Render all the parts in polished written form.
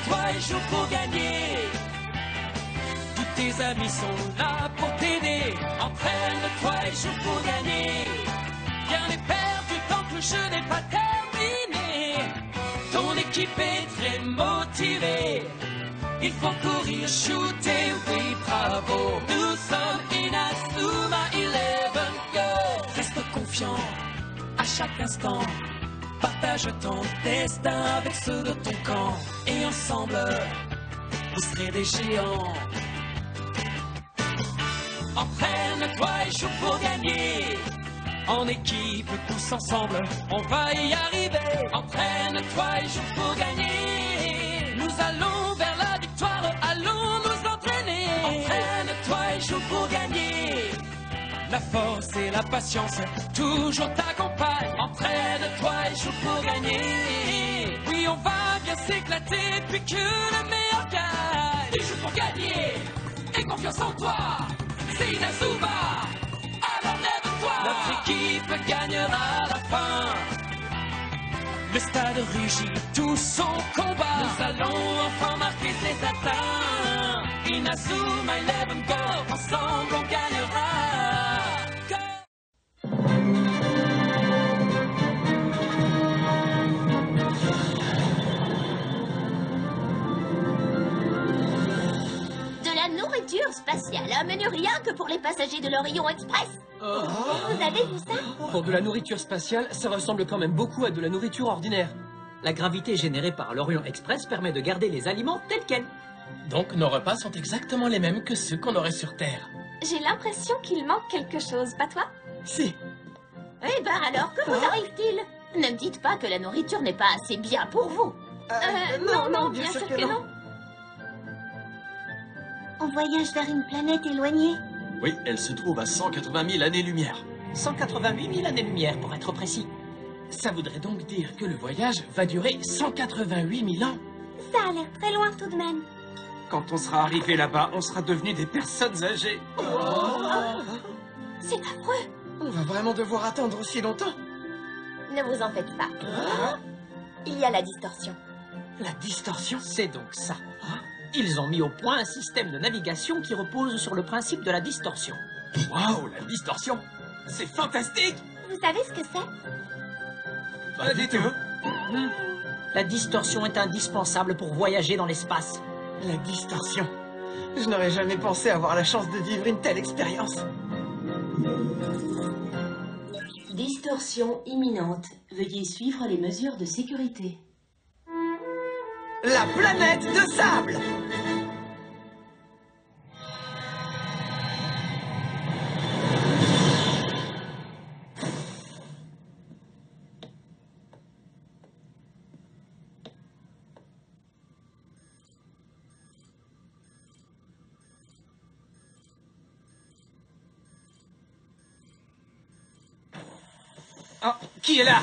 Entraîne-toi et joue pour gagner. Tous tes amis sont là pour t'aider. Entraîne-toi et joue pour gagner. Rien n'est perdu tant que le jeu n'est pas terminé. Ton équipe est très motivée. Il faut courir, shooter, oui, bravo. Nous sommes Inazuma 11 Girls. Reste confiant à chaque instant. Partage ton destin avec ceux de ton camp. Et ensemble, vous serez des géants. Entraîne-toi et joue pour gagner. En équipe, tous ensemble, on va y arriver. Entraîne-toi et joue pour gagner. Nous allons vers la victoire, allons nous entraîner. Entraîne-toi et joue pour gagner. La force et la patience toujours t'accompagnent. Entraîne-toi et joue pour gagner. Oui, on va bien s'éclater puis que le meilleur gagne. Tu joues pour gagner et confiance en toi. C'est Inazuma. Alors lève-toi. Notre équipe gagnera à la fin. Le stade rugit tout son combat. Nous allons enfin marquer ses atteints. Inazuma 11 Girls, ensemble on gagnera. De la nourriture spatiale, un menu rien que pour les passagers de l'Orion Express. Vous avez vu ça? Pour de la nourriture spatiale, ça ressemble quand même beaucoup à de la nourriture ordinaire. La gravité générée par l'Orion Express permet de garder les aliments tels quels. Donc nos repas sont exactement les mêmes que ceux qu'on aurait sur Terre. J'ai l'impression qu'il manque quelque chose, pas toi? Si. Eh ben alors, que vous arrive-t-il? Ne me dites pas que la nourriture n'est pas assez bien pour vous. Non, bien sûr que non. On voyage vers une planète éloignée. Oui, elle se trouve à 180 000 années-lumière. 188 000 années-lumière, pour être précis. Ça voudrait donc dire que le voyage va durer 188 000 ans. Ça a l'air très loin tout de même. Quand on sera arrivé là-bas, on sera devenus des personnes âgées. C'est affreux. On va vraiment devoir attendre aussi longtemps. Ne vous en faites pas. Il y a la distorsion. La distorsion? C'est donc ça. Ils ont mis au point un système de navigation qui repose sur le principe de la distorsion. Waouh, la distorsion! C'est fantastique! Vous savez ce que c'est? Pas du tout. La distorsion est indispensable pour voyager dans l'espace. La distorsion. Je n'aurais jamais pensé avoir la chance de vivre une telle expérience. Distorsion imminente. Veuillez suivre les mesures de sécurité. La planète de sable! Oh, qui est là?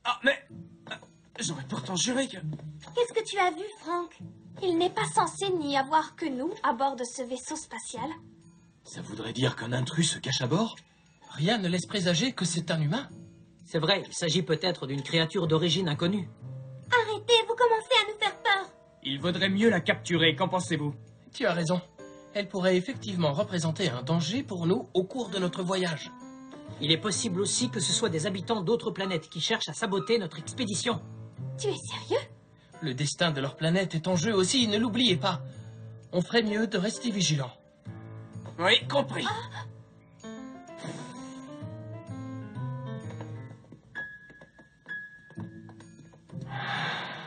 Ah, mais... J'aurais pourtant juré que... Qu'est-ce que tu as vu, Frank? Il n'est pas censé n'y avoir que nous à bord de ce vaisseau spatial. Ça voudrait dire qu'un intrus se cache à bord? Rien ne laisse présager que c'est un humain. C'est vrai, il s'agit peut-être d'une créature d'origine inconnue. Arrêtez, vous commencez à nous faire peur. Il vaudrait mieux la capturer, qu'en pensez-vous? Tu as raison. Elle pourrait effectivement représenter un danger pour nous au cours de notre voyage. Il est possible aussi que ce soit des habitants d'autres planètes qui cherchent à saboter notre expédition. Tu es sérieux? Le destin de leur planète est en jeu aussi, ne l'oubliez pas. On ferait mieux de rester vigilant. Oui, compris.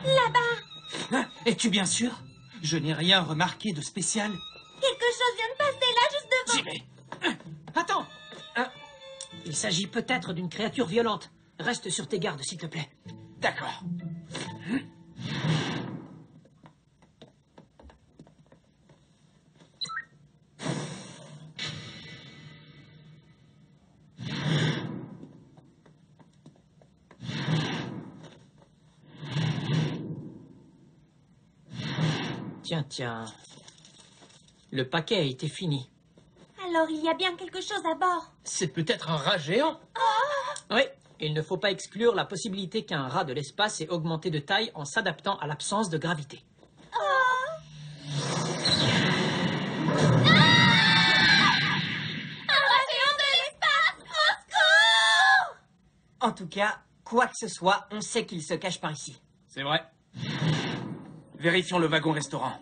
Là-bas. Es-tu bien sûr? Je n'ai rien remarqué de spécial. Quelque chose vient de passer là, juste devant. J'y vais. Attends. Il s'agit peut-être d'une créature violente. Reste sur tes gardes, s'il te plaît. D'accord. Tiens. Le paquet a été fini. Alors il y a bien quelque chose à bord. C'est peut-être un rat géant. Oui, Il ne faut pas exclure la possibilité qu'un rat de l'espace ait augmenté de taille en s'adaptant à l'absence de gravité. En tout cas, quoi que ce soit, on sait qu'il se cache par ici. C'est vrai. Vérifions le wagon-restaurant.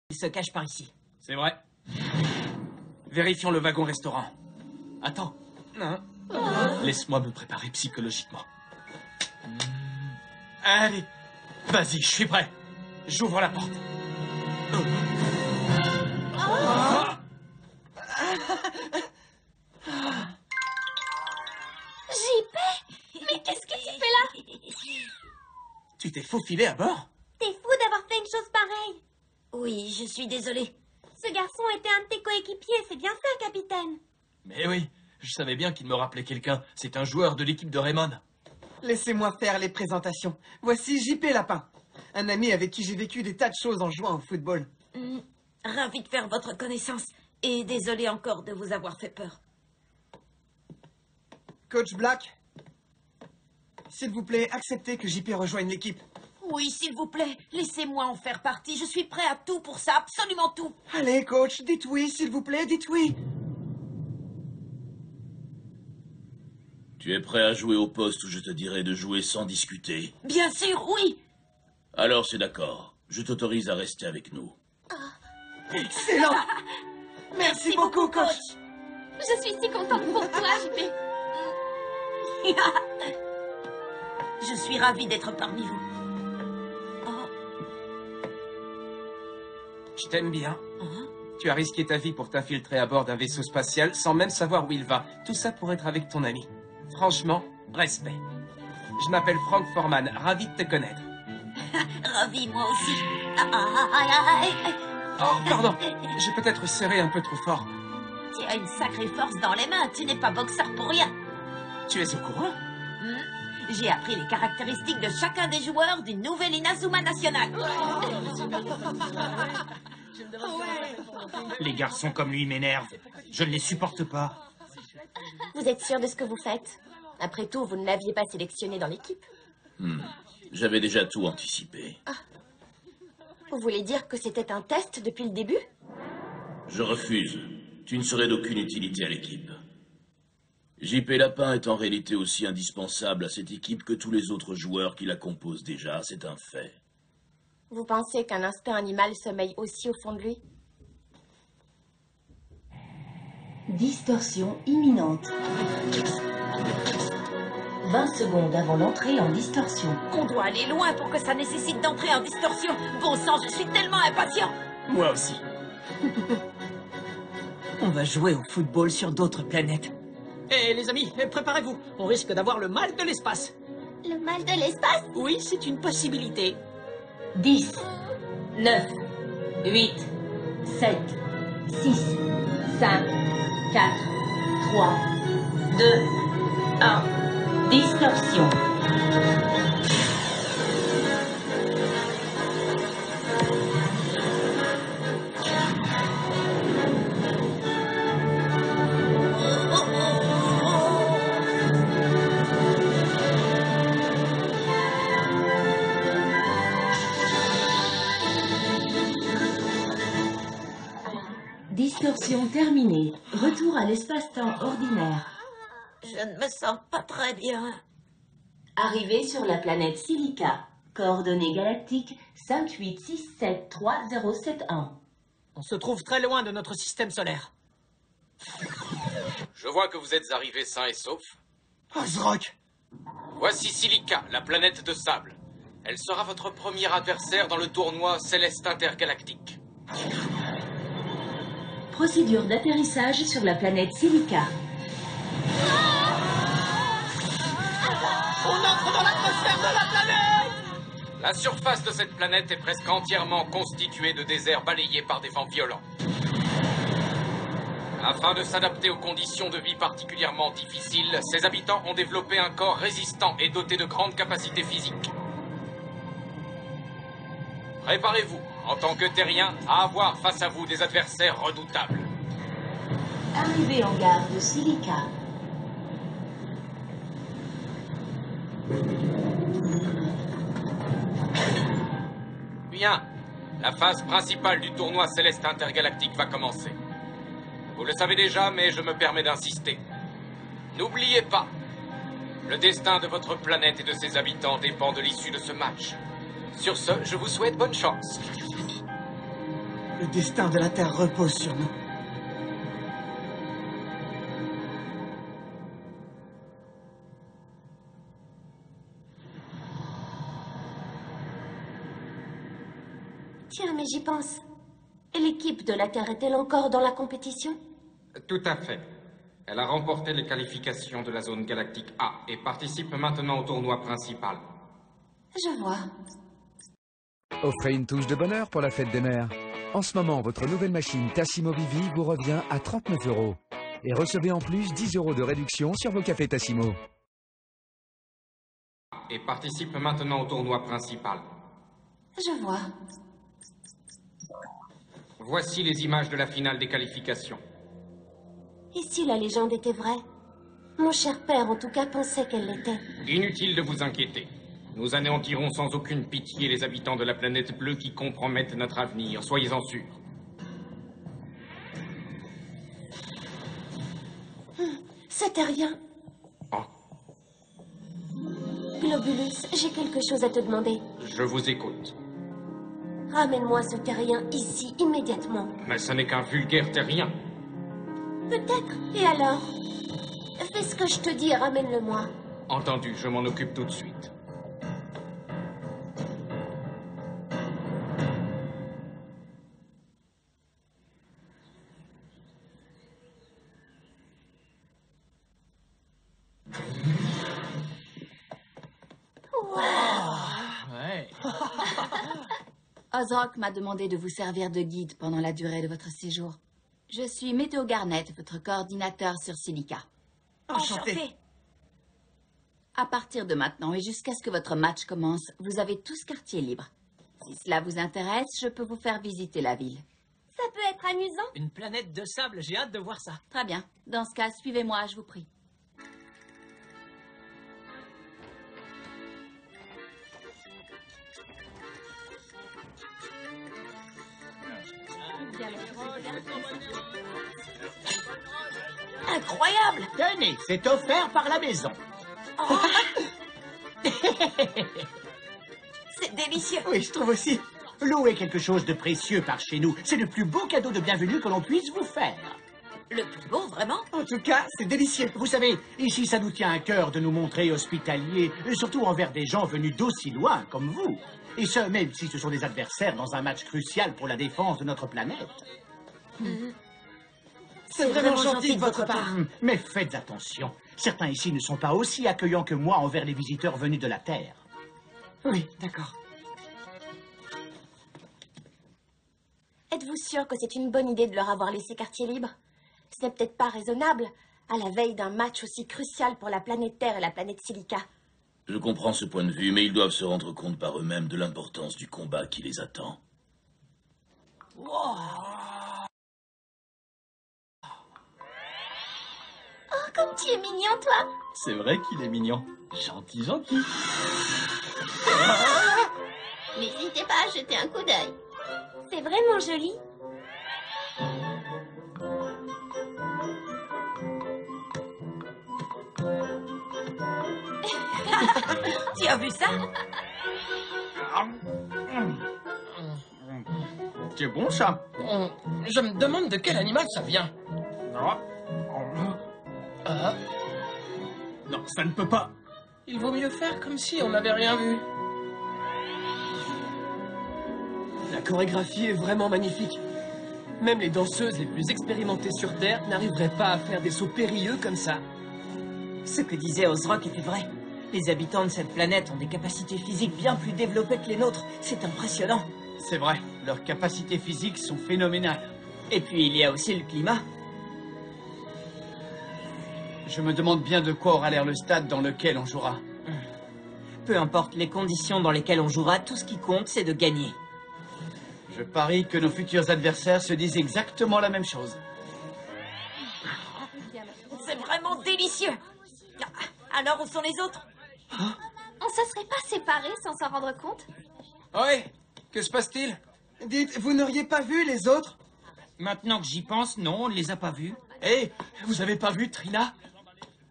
Il se cache par ici. C'est vrai. Vérifions le wagon-restaurant. Attends, Hein? laisse-moi me préparer psychologiquement. Allez, vas-y, je suis prêt. J'ouvre la porte. JP, mais qu'est-ce que tu fais là? Tu t'es faufilé à bord? T'es fou d'avoir fait une chose pareille. Oui, je suis désolée. Ce garçon était un de tes coéquipiers, c'est bien ça, capitaine. Mais oui, je savais bien qu'il me rappelait quelqu'un. C'est un joueur de l'équipe de Raymond. Laissez-moi faire les présentations. Voici JP Lapin, un ami avec qui j'ai vécu des tas de choses en jouant au football. Ravi de faire votre connaissance. Et désolée encore de vous avoir fait peur. Coach Black, s'il vous plaît, acceptez que JP rejoigne l'équipe. Oui, s'il vous plaît, laissez-moi en faire partie. Je suis prêt à tout pour ça, absolument tout. Allez, coach, dites oui, s'il vous plaît, dites oui. Tu es prêt à jouer au poste où je te dirai de jouer sans discuter? Bien sûr, oui. Alors c'est d'accord. Je t'autorise à rester avec nous. Excellent. Merci beaucoup, coach. Je suis si contente pour toi, JP. Je suis ravie d'être parmi vous. Je t'aime bien. Tu as risqué ta vie pour t'infiltrer à bord d'un vaisseau spatial sans même savoir où il va. Tout ça pour être avec ton ami. Franchement, respect. Je m'appelle Frank Foreman, ravi de te connaître. Ravi, moi aussi. Oh, pardon, j'ai peut-être serré un peu trop fort. Tu as une sacrée force dans les mains, tu n'es pas boxeur pour rien. Tu es au courant? J'ai appris les caractéristiques de chacun des joueurs du nouvel Inazuma National. Les garçons comme lui m'énervent. Je ne les supporte pas. Vous êtes sûr de ce que vous faites? Après tout, vous ne l'aviez pas sélectionné dans l'équipe. J'avais déjà tout anticipé. Vous voulez dire que c'était un test depuis le début? Je refuse. Tu ne serais d'aucune utilité à l'équipe. JP Lapin est en réalité aussi indispensable à cette équipe que tous les autres joueurs qui la composent déjà, c'est un fait. Vous pensez qu'un instinct animal sommeille aussi au fond de lui? Distorsion imminente. 20 secondes avant l'entrée en distorsion. On doit aller loin pour que ça nécessite d'entrer en distorsion. Bon sang, je suis tellement impatient. Moi aussi. On va jouer au football sur d'autres planètes. Et les amis, préparez-vous. On risque d'avoir le mal de l'espace. Le mal de l'espace? Oui, c'est une possibilité. 10, 9, 8, 7, 6, 5, 4, 3, 2, 1. Distorsion. Distorsion terminée. Retour à l'espace-temps ordinaire. Je ne me sens pas très bien. Arrivée sur la planète Silica. Coordonnées galactiques 58673071. On se trouve très loin de notre système solaire. Je vois que vous êtes arrivés sains et saufs. Ozrock! Voici Silica, la planète de sable. Elle sera votre premier adversaire dans le tournoi Céleste Intergalactique. Procédure d'atterrissage sur la planète Silica. On entre dans l'atmosphère de la planète! La surface de cette planète est presque entièrement constituée de déserts balayés par des vents violents. Afin de s'adapter aux conditions de vie particulièrement difficiles, ses habitants ont développé un corps résistant et doté de grandes capacités physiques. Préparez-vous, en tant que terriens, à avoir face à vous des adversaires redoutables. Arrivée en gare de Silica. Bien, la phase principale du tournoi céleste intergalactique va commencer. Vous le savez déjà, mais je me permets d'insister. N'oubliez pas, le destin de votre planète et de ses habitants dépend de l'issue de ce match. Sur ce, je vous souhaite bonne chance. Le destin de la Terre repose sur nous. Tiens, mais j'y pense. L'équipe de la Terre est-elle encore dans la compétition? Tout à fait. Elle a remporté les qualifications de la zone galactique A et participe maintenant au tournoi principal. Je vois. Offrez une touche de bonheur pour la fête des mères. En ce moment, votre nouvelle machine Tassimo Vivi vous revient à 39 €. Et recevez en plus 10 € de réduction sur vos cafés Tassimo. Et participe maintenant au tournoi principal. Je vois. Voici les images de la finale des qualifications. Et si la légende était vraie? Mon cher père, en tout cas, pensait qu'elle l'était. Inutile de vous inquiéter. Nous anéantirons sans aucune pitié les habitants de la planète bleue qui compromettent notre avenir, soyez-en sûrs. C'était rien. Globulus, j'ai quelque chose à te demander. Je vous écoute. Ramène-moi ce terrien ici, immédiatement. Mais ce n'est qu'un vulgaire terrien. Peut-être. Et alors? Fais ce que je te dis et ramène-le-moi. Entendu, je m'en occupe tout de suite. Ouais. Ozrock m'a demandé de vous servir de guide pendant la durée de votre séjour. Je suis Météo Garnet, votre coordinateur sur Silica. Enchanté. À partir de maintenant et jusqu'à ce que votre match commence, vous avez tous quartier libre. Si cela vous intéresse, je peux vous faire visiter la ville. Ça peut être amusant. Une planète de sable, j'ai hâte de voir ça. Très bien. Dans ce cas, suivez-moi, je vous prie. Incroyable! Tenez, c'est offert par la maison. Oh. C'est délicieux. Oui, je trouve aussi. Louer quelque chose de précieux par chez nous, c'est le plus beau cadeau de bienvenue que l'on puisse vous faire. Le plus beau, vraiment? En tout cas, c'est délicieux. Vous savez, ici, ça nous tient à cœur de nous montrer hospitaliers, surtout envers des gens venus d'aussi loin comme vous. Et ce, même si ce sont des adversaires dans un match crucial pour la défense de notre planète. C'est vraiment gentil de votre part. Mais faites attention. Certains ici ne sont pas aussi accueillants que moi envers les visiteurs venus de la Terre. Oui, d'accord. Êtes-vous sûr que c'est une bonne idée de leur avoir laissé quartier libre? Ce n'est peut-être pas raisonnable, à la veille d'un match aussi crucial pour la planète Terre et la planète Silica. Je comprends ce point de vue, mais ils doivent se rendre compte par eux-mêmes de l'importance du combat qui les attend. Oh, comme tu es mignon, toi! C'est vrai qu'il est mignon. Gentil, gentil. N'hésitez pas à jeter un coup d'œil. C'est vraiment joli. Tu as vu ça? C'est bon, ça. Je me demande de quel animal ça vient. Non, ça ne peut pas. Il vaut mieux faire comme si on n'avait rien vu. La chorégraphie est vraiment magnifique. Même les danseuses les plus expérimentées sur Terre n'arriveraient pas à faire des sauts périlleux comme ça. Ce que disait Ozrock était vrai. Les habitants de cette planète ont des capacités physiques bien plus développées que les nôtres. C'est impressionnant. C'est vrai, leurs capacités physiques sont phénoménales. Et puis il y a aussi le climat. Je me demande bien de quoi aura l'air le stade dans lequel on jouera. Peu importe les conditions dans lesquelles on jouera, tout ce qui compte, c'est de gagner. Je parie que nos futurs adversaires se disent exactement la même chose. C'est vraiment délicieux. Alors, où sont les autres? On se serait pas séparés sans s'en rendre compte? Oui, que se passe-t-il? Dites, vous n'auriez pas vu les autres? Maintenant que j'y pense, non, on ne les a pas vus. Hé, vous avez pas vu Trina?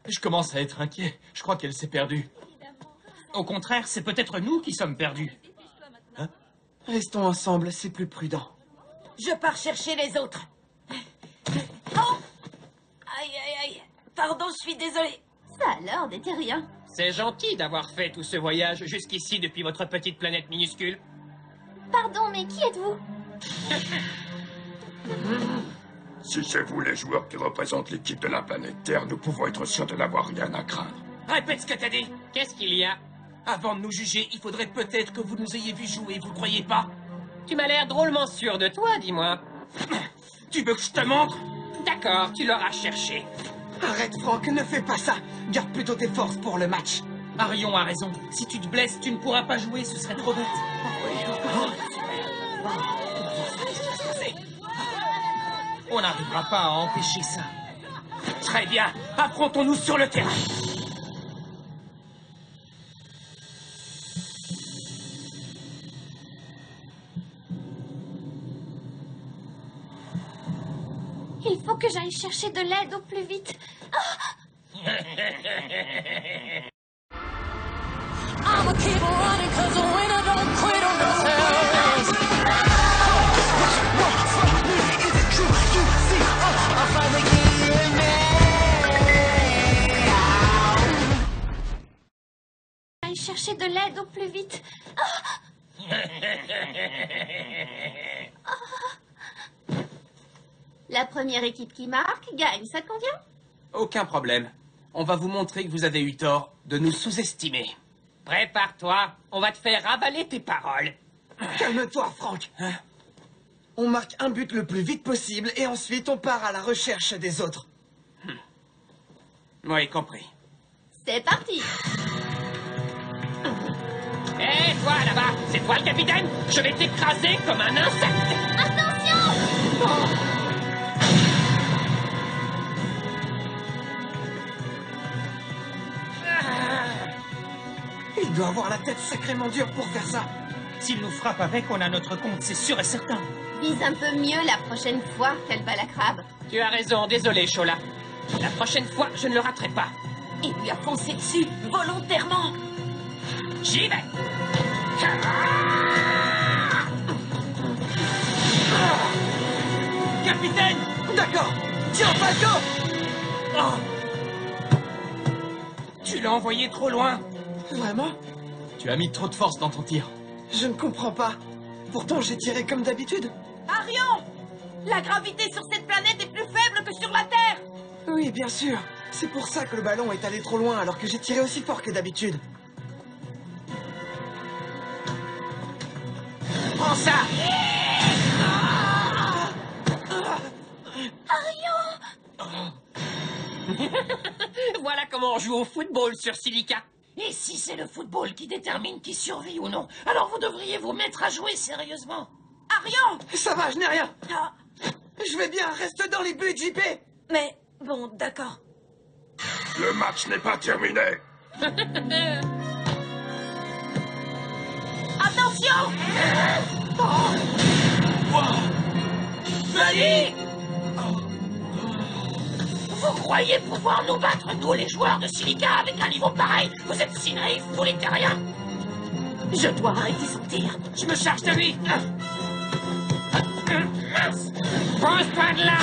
Je commence à être inquiet. Je crois qu'elle s'est perdue. Au contraire, c'est peut-être nous qui sommes perdus. Hein? Restons ensemble, c'est plus prudent. Je pars chercher les autres. Oh! Aïe, aïe, aïe. Pardon, je suis désolée. Ça alors, n'était rien. C'est gentil d'avoir fait tout ce voyage jusqu'ici depuis votre petite planète minuscule. Pardon, mais qui êtes-vous? Si c'est vous les joueurs qui représentent l'équipe de la planète Terre, nous pouvons être sûrs de n'avoir rien à craindre. Répète ce que t'as dit. Qu'est-ce qu'il y a? Avant de nous juger, il faudrait peut-être que vous nous ayez vu jouer, vous croyez pas? Tu m'as l'air drôlement sûr de toi, dis-moi. Tu veux que je te montre? D'accord, tu l'auras cherché. Arrête, Franck, ne fais pas ça. Garde plutôt tes forces pour le match. Arion a raison. Si tu te blesses, tu ne pourras pas jouer, ce serait trop bête. On n'arrivera pas à empêcher ça. Très bien, affrontons-nous sur le terrain. Il faut que j'aille chercher de l'aide au plus vite. I'ma keep running 'cause a winner don't quit on themselves. Is it true? You see, I finally get J'aille chercher de l'aide au plus vite. La première équipe qui marque gagne, ça te convient? Aucun problème. On va vous montrer que vous avez eu tort de nous sous-estimer. Prépare-toi, on va te faire avaler tes paroles. Calme-toi, Franck. On marque un but le plus vite possible et ensuite on part à la recherche des autres. Oui, compris. C'est parti. Hé, toi là-bas, c'est toi le capitaine? Je vais t'écraser comme un insecte. Attention! Il doit avoir la tête sacrément dure pour faire ça. S'il nous frappe avec, on a notre compte, c'est sûr et certain. Vise un peu mieux la prochaine fois, Calbalacrabe. Tu as raison, désolé, Chola. La prochaine fois, je ne le raterai pas. Il lui a foncé dessus, volontairement. J'y vais. Capitaine! D'accord! Tiens, Falco! Tu l'as envoyé trop loin. Vraiment? Tu as mis trop de force dans ton tir. Je ne comprends pas. Pourtant, j'ai tiré comme d'habitude. Arion! La gravité sur cette planète est plus faible que sur la Terre! Oui, bien sûr. C'est pour ça que le ballon est allé trop loin alors que j'ai tiré aussi fort que d'habitude. Prends ça! Arion! Voilà comment on joue au football sur Silica. Et si c'est le football qui détermine qui survit ou non, alors vous devriez vous mettre à jouer sérieusement. Arion! Ça va, je n'ai rien. Je vais bien, reste dans les buts, JP. Mais, bon, d'accord. Le match n'est pas terminé. Attention! Allez! Vous croyez pouvoir nous battre, nous les joueurs de Silica, avec un niveau pareil? Vous êtes si naïfs, vous les terriens. Je dois arrêter son tir. Je me charge de lui. Pose-toi de là!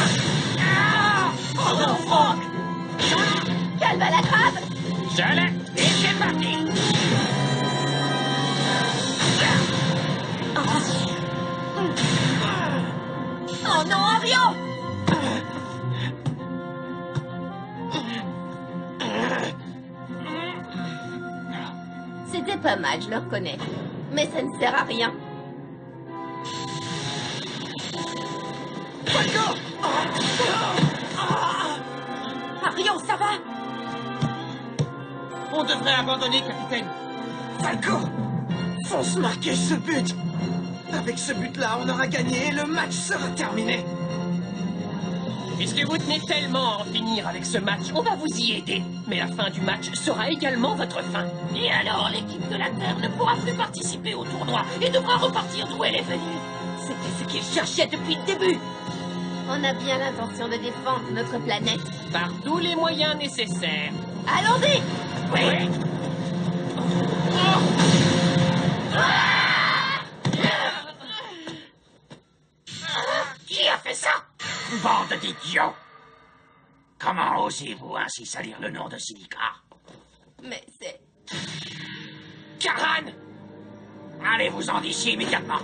Oh non, Franck! Calbalacrabe! Je l'ai! Et c'est parti! Oh non, Arion! C'était pas mal, je le reconnais. Mais ça ne sert à rien. Arion, ça va? devrait abandonner, capitaine. Falco, fonce marquer ce but. Avec ce but-là, on aura gagné et le match sera terminé. Puisque vous tenez tellement à en finir avec ce match, on va vous y aider. Mais la fin du match sera également votre fin. Et alors, l'équipe de la Terre ne pourra plus participer au tournoi et devra repartir d'où elle est venue. C'était ce qu'ils cherchaient depuis le début. On a bien l'intention de défendre notre planète. Par tous les moyens nécessaires. Allons-y! Oui. Qui a fait ça? Bande d'idiots! Comment osez-vous ainsi salir le nom de Silica? Mais c'est... Karan! Allez-vous-en d'ici immédiatement!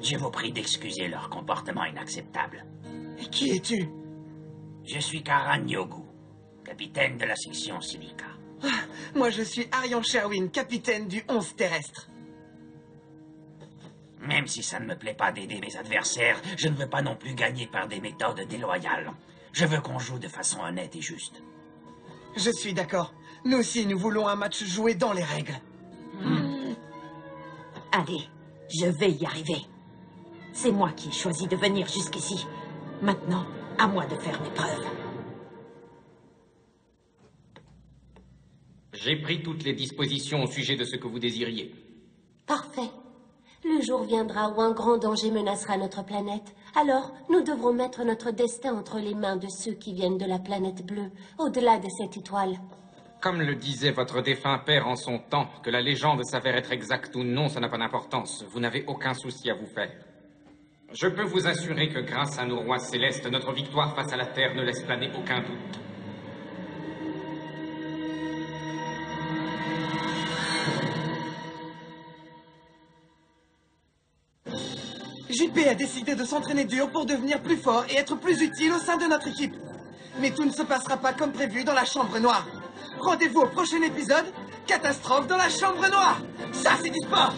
Je vous prie d'excuser leur comportement inacceptable. Et qui es-tu? Je suis Karan Yogu, capitaine de la section Silica. Moi, je suis Arian Sherwin, capitaine du 11 terrestre. Même si ça ne me plaît pas d'aider mes adversaires, je ne veux pas non plus gagner par des méthodes déloyales. Je veux qu'on joue de façon honnête et juste. Je suis d'accord. Nous aussi, nous voulons un match joué dans les règles. Allez, je vais y arriver. C'est moi qui ai choisi de venir jusqu'ici. Maintenant, à moi de faire mes preuves. J'ai pris toutes les dispositions au sujet de ce que vous désiriez. Parfait. Le jour viendra où un grand danger menacera notre planète. Alors, nous devrons mettre notre destin entre les mains de ceux qui viennent de la planète bleue, au-delà de cette étoile. Comme le disait votre défunt père en son temps, que la légende s'avère être exacte ou non, ça n'a pas d'importance. Vous n'avez aucun souci à vous faire. Je peux vous assurer que grâce à nos rois célestes, notre victoire face à la Terre ne laisse planer aucun doute. JP a décidé de s'entraîner dur pour devenir plus fort et être plus utile au sein de notre équipe. Mais tout ne se passera pas comme prévu dans la Chambre Noire. Rendez-vous au prochain épisode, Catastrophe dans la Chambre Noire. Ça, c'est du sport!